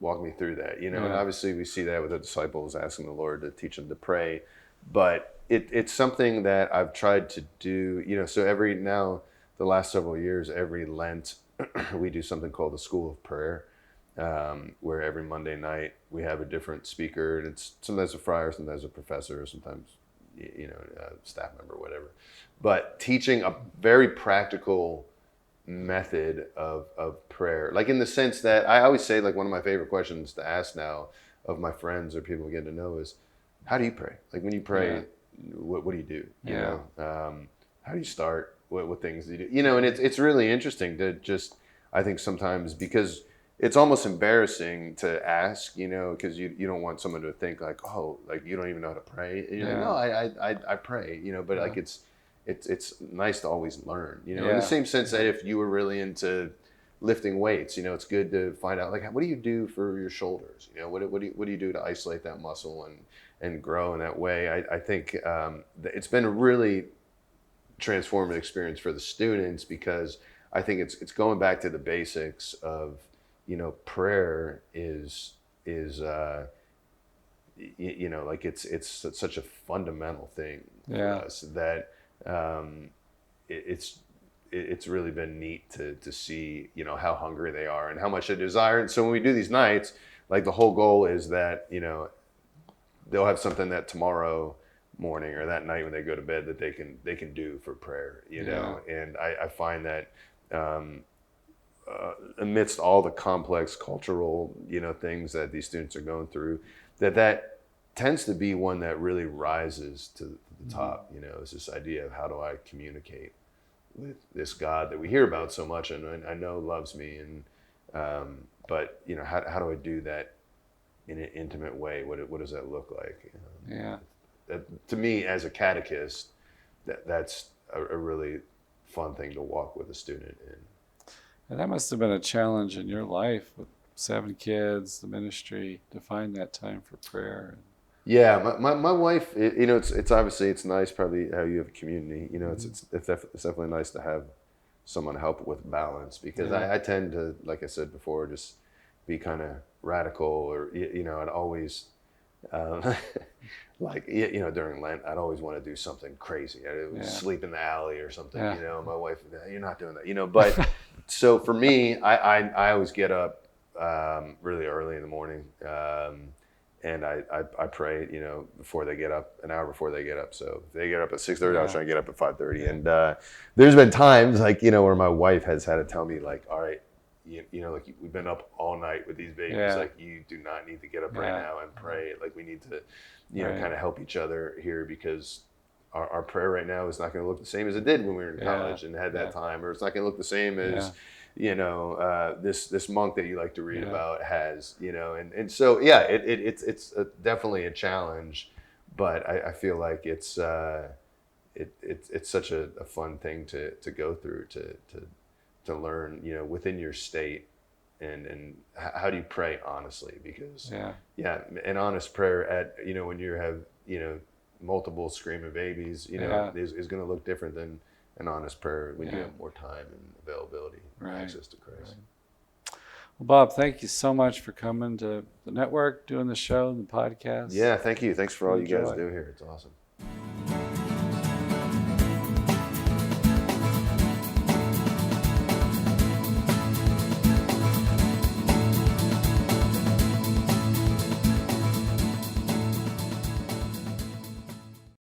walk me through that, and obviously we see that with the disciples asking the Lord to teach them to pray, but it's something that I've tried to do, so the last several years, every Lent, we do something called the School of Prayer, where every Monday night we have a different speaker, and it's sometimes a friar, sometimes a professor, sometimes, a staff member, whatever, but teaching a very practical method of prayer, in the sense that I always say, one of my favorite questions to ask now of my friends or people getting to know is, how do you pray? When you pray, what do you do? How do you start? What things do you do? And it's really interesting to just, I think sometimes, because it's almost embarrassing to ask, because you don't want someone to think you don't even know how to pray. And you're no, I pray, but it's nice to always learn, in the same sense that if you were really into lifting weights, it's good to find out what do you do for your shoulders? What do you do to isolate that muscle and grow in that way? I think it's been a really transformative experience for the students, because I think it's going back to the basics of, prayer is it's such a fundamental thing for us that it's really been neat to see, how hungry they are and how much they desire. And so when we do these nights, the whole goal is that, they'll have something that tomorrow morning or that night when they go to bed that they can do for prayer, and I find that amidst all the complex cultural, things that these students are going through, that tends to be one that really rises to the top. Is this idea of, how do I communicate with this God that we hear about so much and I know loves me, and but how do I do that in an intimate way? What does that look like? That, to me, as a catechist, that's a really fun thing to walk with a student in. And that must have been a challenge in your life with 7 kids, the ministry, to find that time for prayer. Yeah, my wife, it's obviously it's nice probably how you have a community. It's definitely nice to have someone help with balance because I tend to, like I said before, just be kind of radical or I'd always like during Lent I'd always want to do something crazy. I'd sleep in the alley or something. My wife, you're not doing that. But so for me, I always get up really early in the morning. And I pray, before they get up, an hour before they get up. So if they get up at 6:30, I was trying to get up at 5:30. And there's been times like, where my wife has had to tell me like, all right, like we've been up all night with these babies. Like you do not need to get up right now and pray. Like we need to, kind of help each other here because our prayer right now is not going to look the same as it did when we were in college and had that time, or it's not going to look the same as, this monk that you like to read about has, and so it's definitely a challenge, but I feel like it's such a fun thing to go through to learn, within your state and how do you pray honestly, because an honest prayer at when you have multiple screaming babies is going to look different than an honest prayer when you have more time and availability and access to Christ. Well, Bob, thank you so much for coming to the network, doing the show and the podcast. Yeah, thank you. Thanks for all you guys do here. It's awesome.